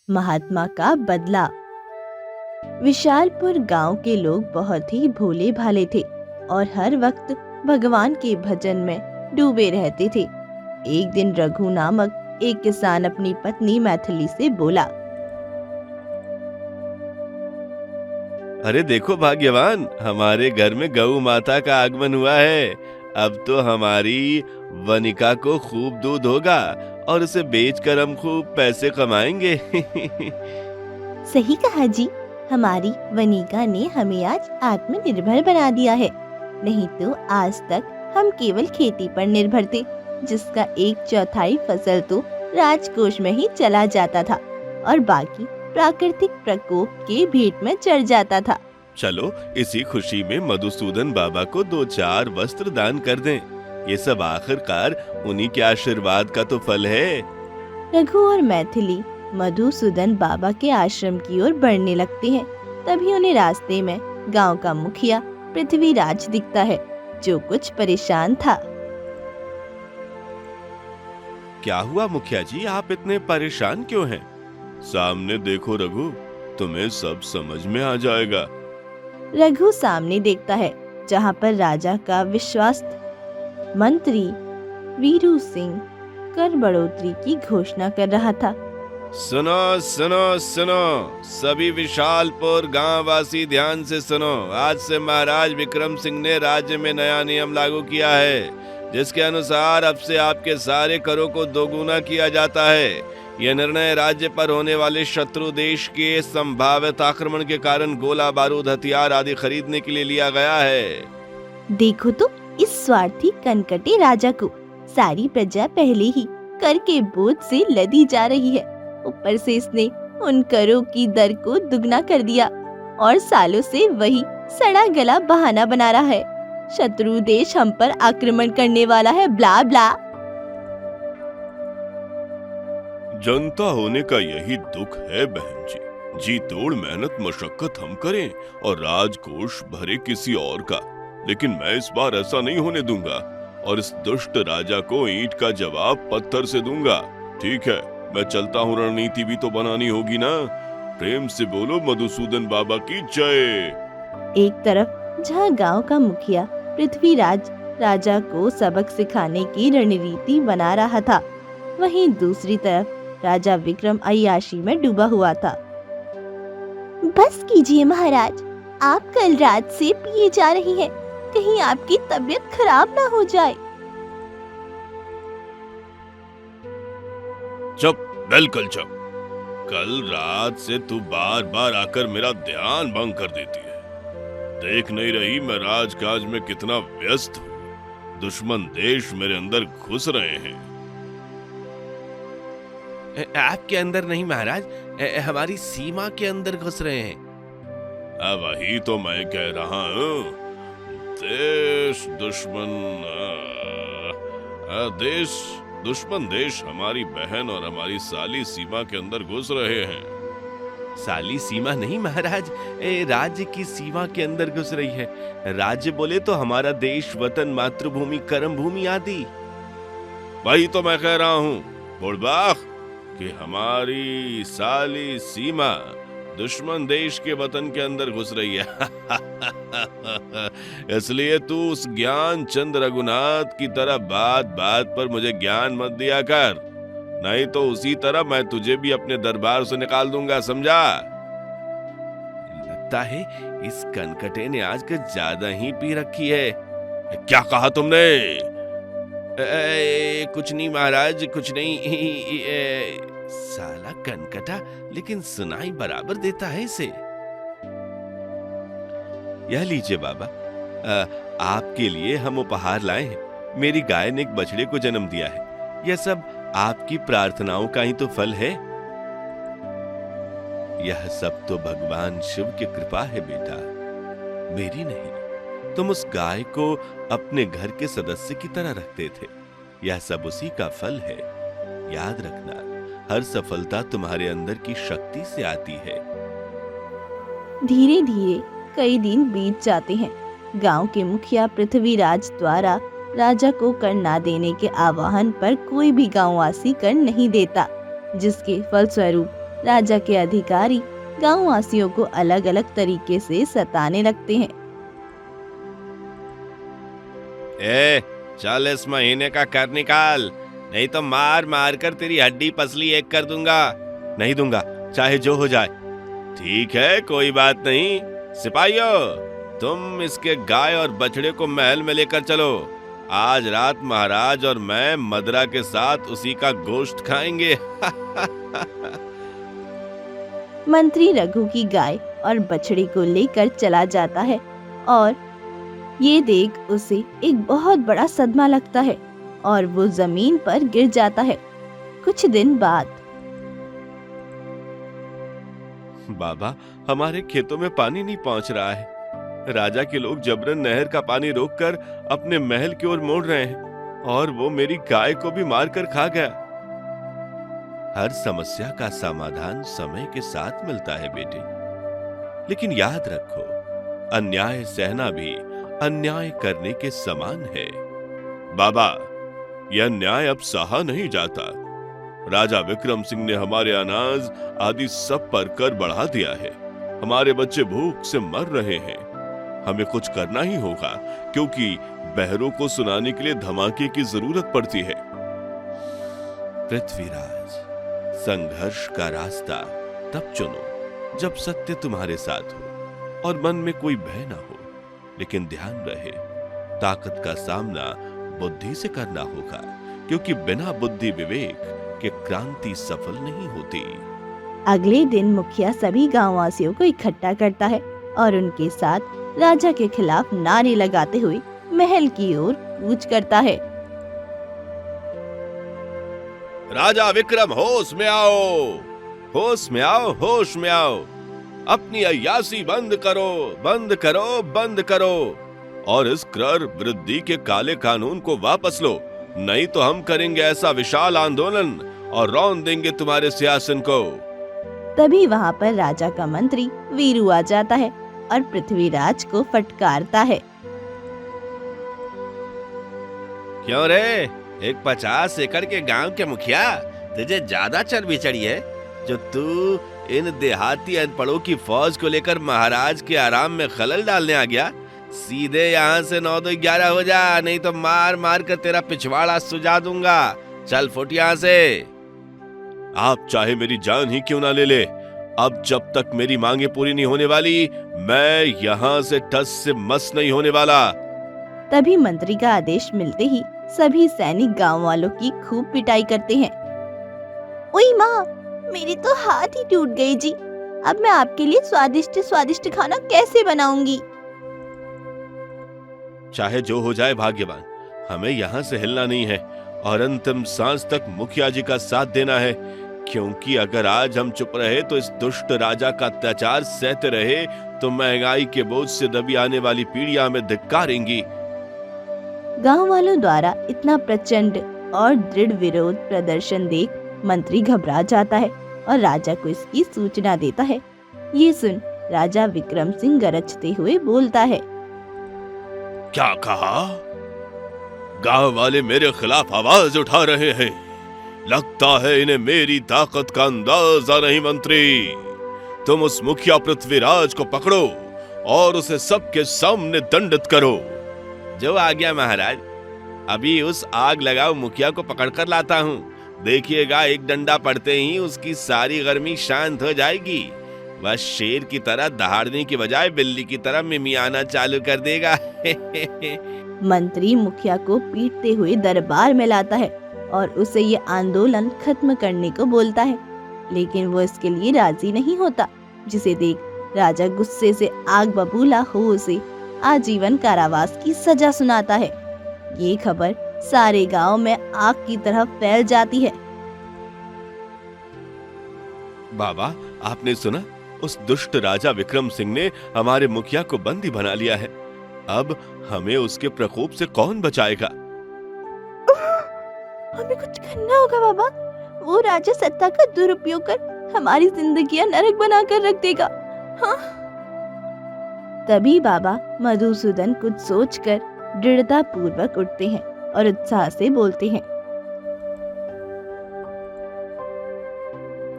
महात्मा का बदला। विशालपुर गांव के लोग बहुत ही भोले भाले थे और हर वक्त भगवान के भजन में डूबे रहते थे। एक दिन रघु नामक एक किसान अपनी पत्नी मैथिली से बोला, अरे देखो भाग्यवान, हमारे घर में गौ माता का आगमन हुआ है। अब तो हमारी वनिका को खूब दूध होगा और उसे बेचकर हम खूब पैसे कमाएंगे। सही कहा जी, हमारी वनिका ने हमें आज आत्मनिर्भर बना दिया है। नहीं तो आज तक हम केवल खेती पर निर्भर थे, जिसका 1/4 फसल तो राजकोष में ही चला जाता था और बाकी प्राकृतिक प्रकोप के भेंट में चढ़ जाता था। चलो इसी खुशी में मधुसूदन बाबा को 2-4 वस्त्र दान कर दें। ये सब आखिरकार उन्हीं के आशीर्वाद का तो फल है। रघु और मैथिली मधुसूदन बाबा के आश्रम की ओर बढ़ने लगते हैं। तभी उन्हें रास्ते में गांव का मुखिया पृथ्वीराज दिखता है, जो कुछ परेशान था। क्या हुआ मुखिया जी, आप इतने परेशान क्यों हैं? सामने देखो रघु, तुम्हें सब समझ में आ जाएगा। रघु सामने देखता है, जहाँ पर राजा का विश्वस्त मंत्री वीरू सिंह कर बढ़ोतरी की घोषणा कर रहा था। सुनो सुनो सुनो, सभी विशालपुर गांव वासी ध्यान से सुनो। आज से महाराज विक्रम सिंह ने राज्य में नया नियम लागू किया है, जिसके अनुसार अब से आपके सारे करों को दोगुना किया जाता है। यह निर्णय राज्य पर होने वाले शत्रु देश के संभावित आक्रमण के कारण गोला बारूद हथियार आदि खरीदने के लिए लिया गया है। देखो तो इस स्वार्थी कनकटे राजा को सारी प्रजा पहले ही कर के बोझ से लदी जा रही है। ऊपर से इसने उन करों की दर को दुगना कर दिया और सालों से वही सड़ा गला बहाना बना रहा है। शत्रु देश हम पर आक्रमण करने वाला है, ब्ला ब्ला। जनता होने का यही दुख है बहन जी। जी तोड़ मेहनत मशक्कत हम करें और राजकोष भरे किसी और का, लेकिन मैं इस बार ऐसा नहीं होने दूंगा और इस दुष्ट राजा को ईंट का जवाब पत्थर से दूंगा। ठीक है, मैं चलता हूँ, रणनीति भी तो बनानी होगी ना। प्रेम से बोलो मधुसूदन बाबा की जय। एक तरफ जहाँ गांव का मुखिया पृथ्वीराज राजा को सबक सिखाने की रणनीति बना रहा था, वहीं दूसरी तरफ राजा विक्रम अय्याशी में डूबा हुआ था। बस कीजिए महाराज, आप कल रात से पिए जा रही हैं, कहीं आपकी तबीयत खराब ना हो जाए। चुप, बिल्कुल चुप। कल रात से तू बार बार आकर मेरा ध्यान भंग कर देती है। देख नहीं रही मैं राजकाज में कितना व्यस्त हूँ? दुश्मन देश मेरे अंदर घुस रहे हैं। आपके अंदर नहीं महाराज, हमारी सीमा के अंदर घुस रहे हैं। वही तो मैं कह रहा हूँ। दुश्मन देश हमारी बहन और हमारी साली सीमा के अंदर घुस रहे हैं। साली सीमा नहीं महाराज, राज्य की सीमा के अंदर घुस रही है। राज्य बोले तो हमारा देश, वतन, मातृभूमि, कर्म भूमि आदि। वही तो मैं कह रहा हूँ बुड़बाक, कि हमारी साली सीमा दुश्मन देश के वतन के अंदर घुस रही है। इसलिए तू उस ज्ञान चंद रघुनाथ की तरह बात बात पर मुझे ज्ञान मत दिया कर, नहीं तो उसी तरह मैं तुझे भी अपने दरबार से निकाल दूंगा, समझा? लगता है इस कनकटे ने आज कुछ ज्यादा ही पी रखी है। क्या कहा तुमने? कुछ नहीं महाराज, कुछ नहीं। साला कनकटा, लेकिन सुनाई बराबर देता है इसे। यह लीजिए बाबा, आपके लिए हम उपहार लाए हैं। मेरी गाय ने एक बछड़े को जन्म दिया है। यह सब आपकी प्रार्थनाओं का ही तो फल है। यह सब तो भगवान शिव की कृपा है बेटा, मेरी नहीं। तुम उस गाय को अपने घर के सदस्य की तरह रखते थे। यह सब उसी का फल है। याद रखना, हर सफलता तुम्हारे अंदर की शक्ति से आती है। धीरे धीरे कई दिन बीत जाते हैं। गांव के मुखिया पृथ्वीराज द्वारा राजा को कर ना देने के आह्वान पर कोई भी गांववासी कर नहीं देता, जिसके फलस्वरूप राजा के अधिकारी गांव वासियों को अलग अलग तरीके से सताने लगते हैं। चल इस महीने का कर निकाल, नहीं तो मार मार कर तेरी हड्डी पसली एक कर दूंगा। नहीं दूंगा, चाहे जो हो जाए। ठीक है, कोई बात नहीं। सिपाहियों, तुम इसके गाय और बछड़े को महल में लेकर चलो। आज रात महाराज और मैं मदरा के साथ उसी का गोश्त खाएंगे। मंत्री रघु की गाय और बछड़े को लेकर चला जाता है और ये देख उसे एक बहुत बड़ा सदमा लगता है और वो जमीन पर गिर जाता है। कुछ दिन बाद बाबा, हमारे खेतों में पानी नहीं पहुंच रहा है। राजा के लोग जबरन नहर का पानी रोककर अपने महल की ओर मोड़ रहे हैं और वो मेरी गाय को भी मारकर खा गया। हर समस्या का समाधान समय के साथ मिलता है बेटे, लेकिन याद रखो, अन्याय सहना भी अन्याय करने के समान है। बाबा, यह अन्याय अब सहा नहीं जाता। राजा विक्रम सिंह ने हमारे अनाज आदि सब पर कर बढ़ा दिया है। हमारे बच्चे भूख से मर रहे हैं। हमें कुछ करना ही होगा, क्योंकि बहरों को सुनाने के लिए धमाके की जरूरत पड़ती है। पृथ्वीराज, संघर्ष का रास्ता तब चुनो जब सत्य तुम्हारे साथ हो और मन में कोई भय ना हो। लेकिन ध्यान रहे, ताकत का सामना बुद्धि से करना होगा, क्योंकि बिना बुद्धि विवेक के क्रांति सफल नहीं होती। अगले दिन मुखिया सभी गांववासियों को इकट्ठा करता है और उनके साथ राजा के खिलाफ नारे लगाते हुए महल की ओर कूच करता है। राजा विक्रम, होश में आओ, होश में आओ, होश में आओ। अपनी अय्यासी बंद करो, बंद करो, बंद करो और इस क्रर वृद्धि के काले कानून को वापस लो, नहीं तो हम करेंगे ऐसा विशाल आंदोलन और रौंद देंगे तुम्हारे सिंहासन को। तभी वहाँ पर राजा का मंत्री वीरू आ जाता है और पृथ्वीराज को फटकारता है। क्यों रे, एक 50 एकड़ के गांव के मुखिया, तुझे ज्यादा चर्बी चढ़ी है जो तू इन देहाती अनपढ़ों की फौज को लेकर महाराज के आराम में खलल डालने आ गया। सीधे यहाँ से 9-2-11 हो जा, नहीं तो मार मार कर तेरा पिछवाड़ा सुझा दूंगा। चल फुट यहाँ से। आप चाहे मेरी जान ही क्यों ना ले ले, अब जब तक मेरी मांगे पूरी नहीं होने वाली, मैं यहाँ से टस से मस नहीं होने वाला। तभी मंत्री का आदेश मिलते ही सभी सैनिक गांव वालों की खूब पिटाई करते हैं। ओई माँ, मेरी तो हाथ ही टूट गई जी। अब मैं आपके लिए स्वादिष्ट स्वादिष्ट खाना कैसे बनाऊंगी? चाहे जो हो जाए भाग्यवान, हमें यहाँ से हिलना नहीं है और अंतिम सांस तक मुखिया जी का साथ देना है, क्योंकि अगर आज हम चुप रहे तो इस दुष्ट राजा का अत्याचार सहते रहे तो महंगाई के बोझ से दबी आने वाली पीढ़ियां हमें धिक्कारेंगी। गांव वालों द्वारा इतना प्रचंड और दृढ़ विरोध प्रदर्शन देख मंत्री घबरा जाता है और राजा को इसकी सूचना देता है। ये सुन राजा विक्रम सिंह गरजते हुए बोलता है। क्या कहा? गांव वाले मेरे खिलाफ आवाज उठा रहे हैं। लगता है इन्हें मेरी ताकत का अंदाजा नहीं। मंत्री, तुम उस मुखिया पृथ्वीराज को पकड़ो और उसे सबके सामने दंडित करो। जो आ गया महाराज, अभी उस आग लगाओ मुखिया को पकड़कर लाता हूँ। देखिएगा, एक डंडा पड़ते ही उसकी सारी गर्मी शांत हो जाएगी। वह शेर की तरह दहाड़ने की बजाय बिल्ली की तरह मिमियाना चालू कर देगा। मंत्री मुखिया को पीटते हुए दरबार में लाता है और उसे ये आंदोलन खत्म करने को बोलता है, लेकिन वो इसके लिए राजी नहीं होता, जिसे देख राजा गुस्से से आग बबूला हो उसे आजीवन कारावास की सजा सुनाता है। ये खबर सारे गांव में आग की तरह फैल जाती है। बाबा, आपने सुना? उस दुष्ट राजा विक्रम सिंह ने हमारे मुखिया को बंदी बना लिया है। अब हमें उसके प्रकोप से कौन बचाएगा? हमें कुछ करना होगा बाबा। वो राजा सत्ता का दुरुपयोग कर हमारी जिंदगियां नरक बनाकर रख देगा। हाँ? तभी बाबा मधुसूदन कुछ सोचकर दृढ़ता पूर्वक उठते हैं और उत्साह से बोलते हैं।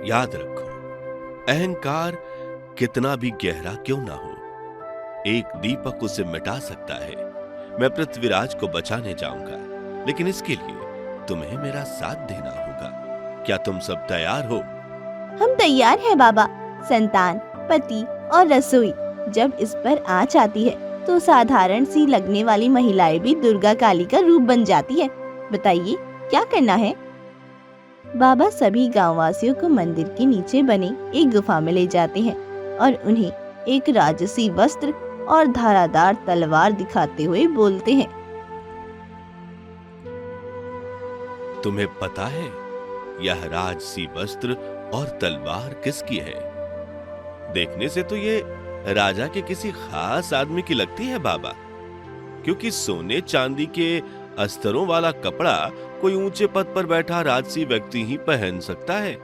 याद रखो, अहंकार कितना भी गहरा क्यों ना हो, एक दीपक उसे मिटा सकता है। मैं पृथ्वीराज को बचाने जाऊंगा, लेकिन इसके लिए तुम्हें मेरा साथ देना होगा। क्या तुम सब तैयार हो? हम तैयार हैं बाबा। संतान, पति और रसोई जब इस पर आँच आती है तो साधारण सी लगने वाली महिलाएं भी दुर्गा काली का रूप बन जाती है। बताइए क्या करना है? बाबा सभी गांववासियों को मंदिर के नीचे बने एक गुफा में ले जाते हैं और उन्हें एक राजसी वस्त्र और धारादार तलवार दिखाते हुए बोलते हैं, तुम्हें पता है यह राजसी वस्त्र और तलवार किसकी है? देखने से तो ये राजा के किसी खास आदमी की लगती है बाबा, क्योंकि सोने चांदी के अस्तरों वाला कपड़ा कोई ऊंचे पद पर बैठा राजसी व्यक्ति ही पहन सकता है।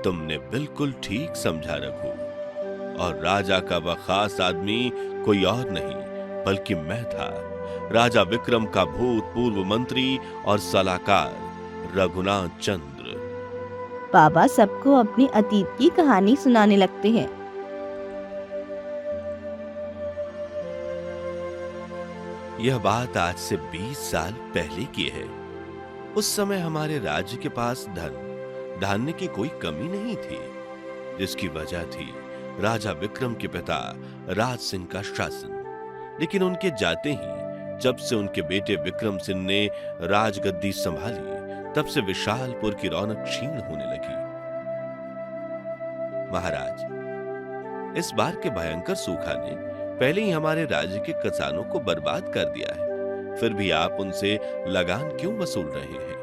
तुमने बिल्कुल ठीक समझा रघु, और राजा का वह खास आदमी कोई और नहीं बल्कि मैं था, राजा विक्रम का भूतपूर्व मंत्री और सलाहकार रघुनाथ चंद्र। बाबा सबको अपने अतीत की कहानी सुनाने लगते हैं। यह बात आज से 20 साल पहले की है। उस समय हमारे राज्य के पास धन धान्य की कोई कमी नहीं थी, जिसकी वजह थी राजा विक्रम के पिता राज सिंह का शासन। लेकिन उनके जाते ही जब से उनके बेटे विक्रम सिंह ने राजगद्दी संभाली, तब से विशालपुर की रौनक क्षीण होने लगी। महाराज, इस बार के भयंकर सूखा ने पहले ही हमारे राज्य के किसानों को बर्बाद कर दिया है, फिर भी आप उनसे लगान क्यों वसूल रहे हैं?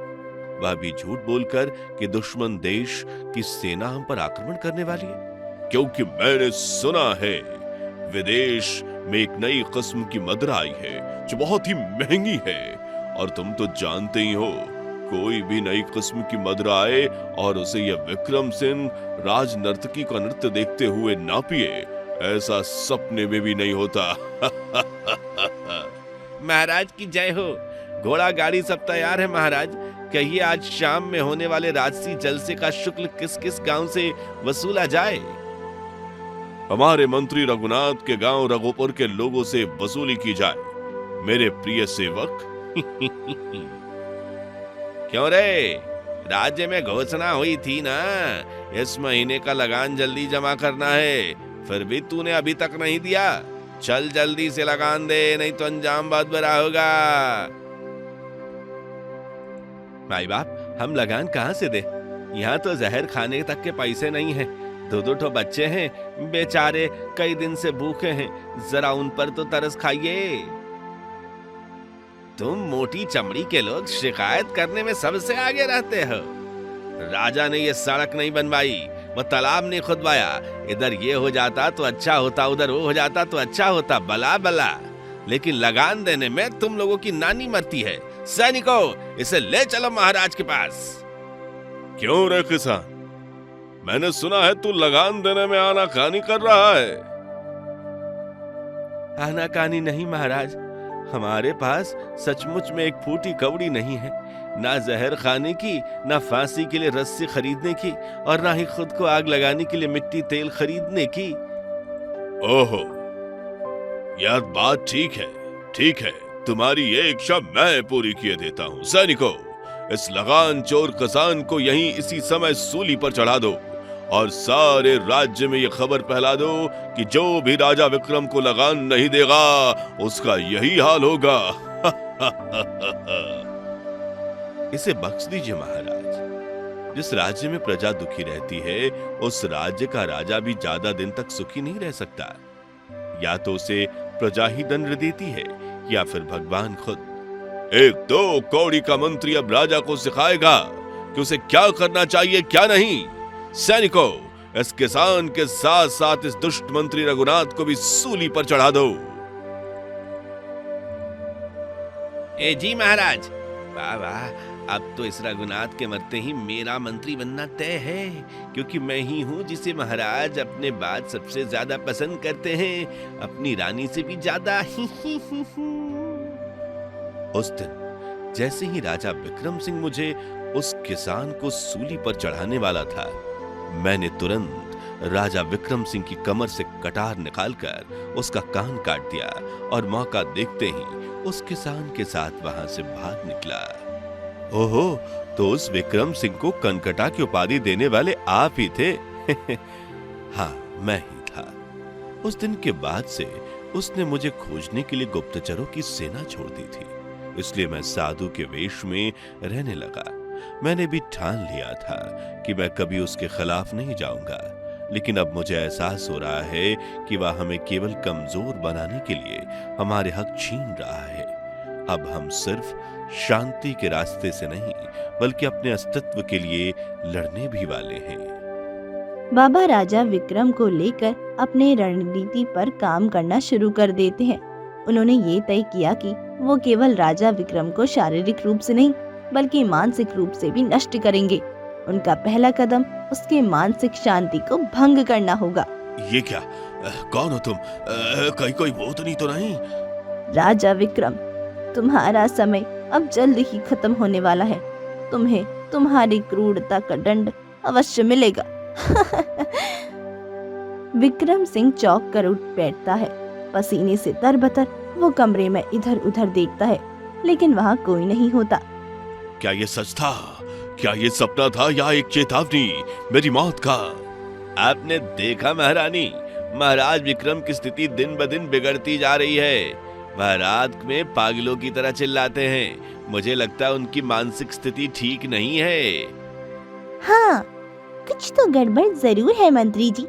वह भी झूठ बोलकर कि दुश्मन देश की सेना हम पर आक्रमण करने वाली है। क्योंकि मैंने सुना है विदेश में एक नई किस्म की मदिरा आई है जो बहुत ही महंगी है, और तुम तो जानते ही हो, कोई भी नई किस्म की मदिरा आए और उसे यह विक्रम सिंह राज नर्तकी का नृत्य देखते हुए ना पिए, ऐसा सपने में भी नहीं होता। महाराज की जय हो। घोड़ा गाड़ी सब तैयार है महाराज। कहिए आज शाम में होने वाले राजसी जलसे का शुल्क किस किस गांव से वसूला जाए? हमारे मंत्री रघुनाथ के गांव रघुपुर के लोगों से वसूली की जाए, मेरे प्रिय सेवक। क्यों रे, राज्य में घोषणा हुई थी ना, इस महीने का लगान जल्दी जमा करना है, फिर भी तूने अभी तक नहीं दिया। चल जल्दी से लगान दे, नहीं तो अंजाम बहुत बुरा होगा। माई बाप, हम लगान कहाँ से दे? यहाँ तो जहर खाने तक के पैसे नहीं हैं। दो ठो बच्चे हैं, बेचारे कई दिन से भूखे हैं, जरा उन पर तो तरस खाइए। तुम मोटी चमड़ी के लोग शिकायत करने में सबसे आगे रहते हो। राजा ने ये सड़क नहीं बनवाई, वो तालाब नहीं खुदवाया। इधर ये हो जाता तो अच्छा होता, उधर वो हो जाता तो अच्छा होता, बला बला। लेकिन लगान देने में तुम लोगों की नानी मरती है। सैनिकों, इसे ले चलो महाराज के पास। क्यों रे किसान, मैंने सुना है तू लगान देने में आनाकानी कर रहा है। आनाकानी नहीं महाराज, हमारे पास सचमुच में एक फूटी कौड़ी नहीं है, ना जहर खाने की, ना फांसी के लिए रस्सी खरीदने की, और ना ही खुद को आग लगाने के लिए मिट्टी तेल खरीदने की। ओहो, यह बात ठीक है, तुम्हारी ये इच्छा मैं पूरी किए देता हूँ। सैनिकों, इस लगान चोर किसान को यहीं इसी समय सूली पर चढ़ा दो, और सारे राज्य में यह खबर फैला दो कि जो भी राजा विक्रम को लगान नहीं देगा उसका यही हाल होगा। इसे बख्श दीजिए महाराज। जिस राज्य में प्रजा दुखी रहती है, उस राज्य का राजा भी ज्यादा दिन तक सुखी नहीं रह सकता। या तो उसे प्रजा ही दंड देती है, या फिर भगवान खुद। एक दो कौड़ी का मंत्री अब राजा को सिखाएगा कि उसे क्या करना चाहिए क्या नहीं। सैनिकों, इस किसान के साथ साथ इस दुष्ट मंत्री रघुनाथ को भी सूली पर चढ़ा दो। ए जी महाराज, वाह वाह, अब तो इस रघुनाथ के मरते ही मेरा मंत्री बनना तय है, क्योंकि मैं ही हूँ जिसे महाराज अपने बाद सबसे ज्यादा पसंद करते हैं, अपनी रानी से भी ज्यादा। उस दिन जैसे ही राजा विक्रम सिंह मुझे उस किसान को सूली पर चढ़ाने वाला था, मैंने तुरंत राजा विक्रम सिंह की कमर से कटार निकालकर उसका कान काट दिया और मौका देखते ही उस किसान के साथ वहां से भाग निकला। ओहो, तो उस विक्रम सिंह को कनकटा की उपाधि देने वाले आप ही थे। हाँ, मैं ही था। उस दिन के बाद से उसने मुझे खोजने के लिए गुप्तचरों की सेना छोड़ दी थी, इसलिए मैं साधु के वेश में रहने लगा। मैंने भी ठान लिया था कि मैं कभी उसके खिलाफ नहीं जाऊंगा, लेकिन अब मुझे एहसास हो रहा है कि वह हमें केवल कमजोर बनाने के लिए हमारे हक छीन रहा है। अब हम सिर्फ शांति के रास्ते से नहीं, बल्कि अपने अस्तित्व के लिए लड़ने भी वाले हैं। बाबा राजा विक्रम को लेकर अपने रणनीति पर काम करना शुरू कर देते हैं। उन्होंने ये तय किया कि वो केवल राजा विक्रम को शारीरिक रूप से नहीं, बल्कि मानसिक रूप से भी नष्ट करेंगे। उनका पहला कदम उसके मानसिक शांति को भंग करना होगा। ये क्या? कौन हो तुम? कहीं कोई भूत नहीं तो नहीं? राजा विक्रम, तुम्हारा समय अब जल्द ही खत्म होने वाला है। तुम्हें तुम्हारी क्रूरता का दंड अवश्य मिलेगा। विक्रम सिंह चौंक कर उठ बैठता है। पसीने से तरबतर वो कमरे में इधर उधर देखता है, लेकिन वहाँ कोई नहीं होता। क्या ये सच था? क्या ये सपना था या एक चेतावनी मेरी मौत का? आपने देखा महारानी, महाराज विक्रम की स्थिति दिन ब दिन बिगड़ती जा रही है। वह रात में पागलों की तरह चिल्लाते हैं। मुझे लगता है उनकी मानसिक स्थिति ठीक नहीं है। हाँ, कुछ तो गड़बड़ जरूर है मंत्री जी,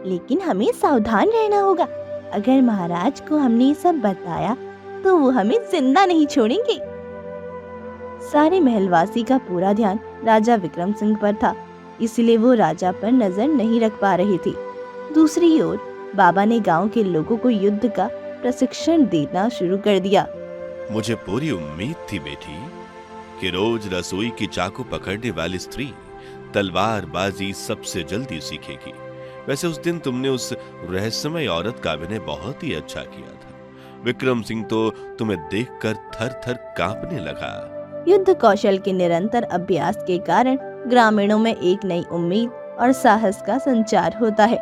लेकिन हमें सावधान रहना होगा। अगर महाराज को हमने ये सब बताया तो वो हमें जिंदा नहीं छोड़ेंगे। सारे महलवासी का पूरा ध्यान राजा विक्रम सिंह पर था, इसलिए वो राजा पर नजर नहीं रख पा रहे थे। दूसरी ओर बाबा ने गांव के लोगों को युद्ध का प्रशिक्षण देना शुरू कर दिया। मुझे पूरी उम्मीद थी बेटी कि रोज रसोई की चाकू पकड़ने वाली स्त्री तलवारबाजी सबसे जल्दी सीखेगी। वैसे उस दिन तुमने उस रहस्यमय औरत का अभिनय बहुत ही अच्छा किया था। विक्रम सिंह तो तुम्हें देखकर थर थर कांपने लगा। युद्ध कौशल के निरंतर अभ्यास के कारण ग्रामीणों में एक नई उम्मीद और साहस का संचार होता है।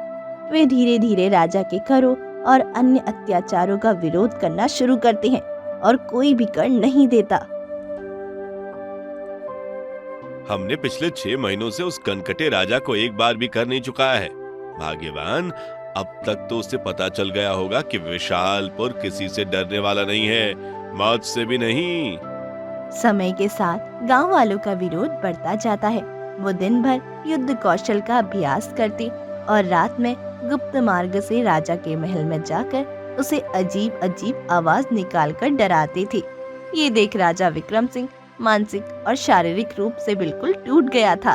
वे धीरे धीरे राजा के करों और अन्य अत्याचारों का विरोध करना शुरू करते हैं और कोई भी कर नहीं देता। हमने पिछले 6 महीनों से उस कनकटे राजा को एक बार भी कर नहीं चुकाया है। भाग्यवान, अब तक तो उसे पता चल गया होगा कि विशालपुर किसी से डरने वाला नहीं है, मौत से भी नहीं। समय के साथ गांव वालों का विरोध बढ़ता जाता है। वो दिन भर युद्ध कौशल का अभ्यास करते और रात में गुप्त मार्ग से राजा के महल में जाकर उसे अजीब अजीब आवाज निकालकर डराते थे। ये देख राजा विक्रम सिंह मानसिक और शारीरिक रूप से बिल्कुल टूट गया था।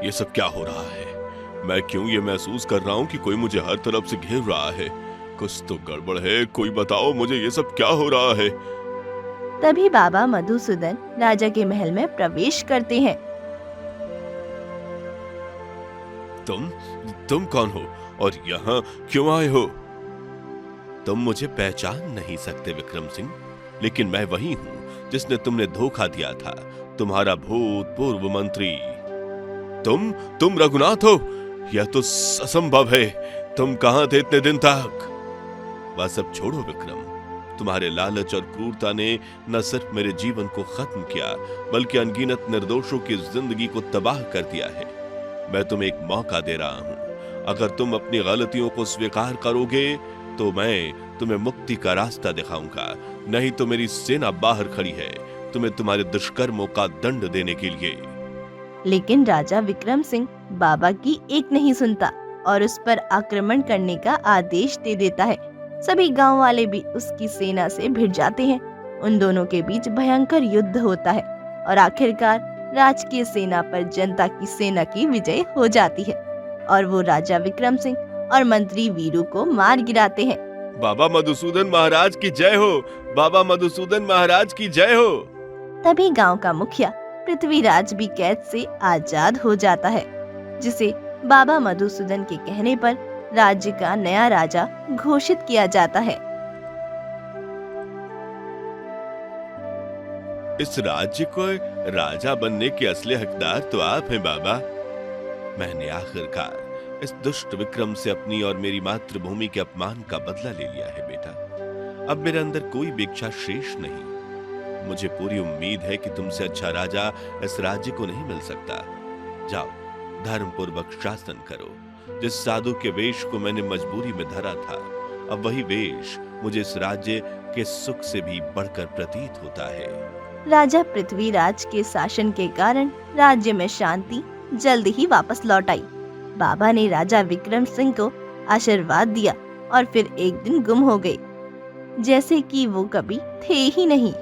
ये सब क्या हो रहा है? मैं क्यों ये महसूस कर रहा हूँ कि कोई मुझे हर तरफ से घेर रहा है? कुछ तो गड़बड़ है, कोई बताओ मुझे ये सब क्या हो रहा है? तभी बाबा मधुसूदन राजा के महल में प्रवेश करते हैं। तुम कौन हो और यहाँ क्यों आए हो? तुम मुझे पहचान नहीं सकते विक्रम सिंह, लेकिन मैं वही हूँ जिसने तुमने धोखा दिया था, तुम्हारा भूतपूर्व मंत्री। तुम रघुनाथ हो? यह तो असंभव है। तुम कहाँ थे इतने दिन तक? वह सब छोड़ो विक्रम, तुम्हारे लालच और क्रूरता ने न सिर्फ मेरे जीवन को खत्म किया, बल्कि अनगिनत निर्दोषों की जिंदगी को तबाह कर दिया है। मैं तुम्हें एक मौका दे रहा हूँ। अगर तुम अपनी गलतियों को स्वीकार करोगे तो मैं तुम्हें मुक्ति का रास्ता दिखाऊंगा, नहीं तो मेरी सेना बाहर खड़ी है तुम्हें तुम्हारे दुष्कर्मों का दंड देने के लिए। लेकिन राजा विक्रम सिंह बाबा की एक नहीं सुनता और उस पर आक्रमण करने का आदेश दे देता है। सभी गांव वाले भी उसकी सेना से भिड़ जाते हैं। उन दोनों के बीच भयंकर युद्ध होता है और आखिरकार राजकीय सेना पर जनता की सेना की विजय हो जाती है और वो राजा विक्रम सिंह और मंत्री वीरू को मार गिराते हैं। बाबा मधुसूदन महाराज की जय हो! बाबा मधुसूदन महाराज की जय हो! तभी गांव का मुखिया पृथ्वीराज भी कैद से आजाद हो जाता है, जिसे बाबा मधुसूदन के कहने पर राज्य का नया राजा घोषित किया जाता है। इस राज्य को राजा बनने के असली हकदार तो आप हैं बाबा। मैंने आखिरकार इस दुष्ट विक्रम से अपनी और मेरी मातृभूमि के अपमान का बदला ले लिया है बेटा। अब मेरे अंदर कोई भी इच्छा शेष नहीं। मुझे पूरी उम्मीद है कि तुमसे अच्छा राजा इस राज्य को नहीं मिल सकता। जाओ, धर्मपूर्वक शासन करो। जिस साधु के वेश को मैंने मजबूरी में धरा था, अब वही वेश मुझे इस राज्य के सुख से भी बढ़कर प्रतीत होता है। राजा पृथ्वीराज के शासन के कारण राज्य में शांति जल्द ही वापस लौट आई। बाबा ने राजा विक्रम सिंह को आशीर्वाद दिया और फिर एक दिन गुम हो गए, जैसे कि वो कभी थे ही नहीं।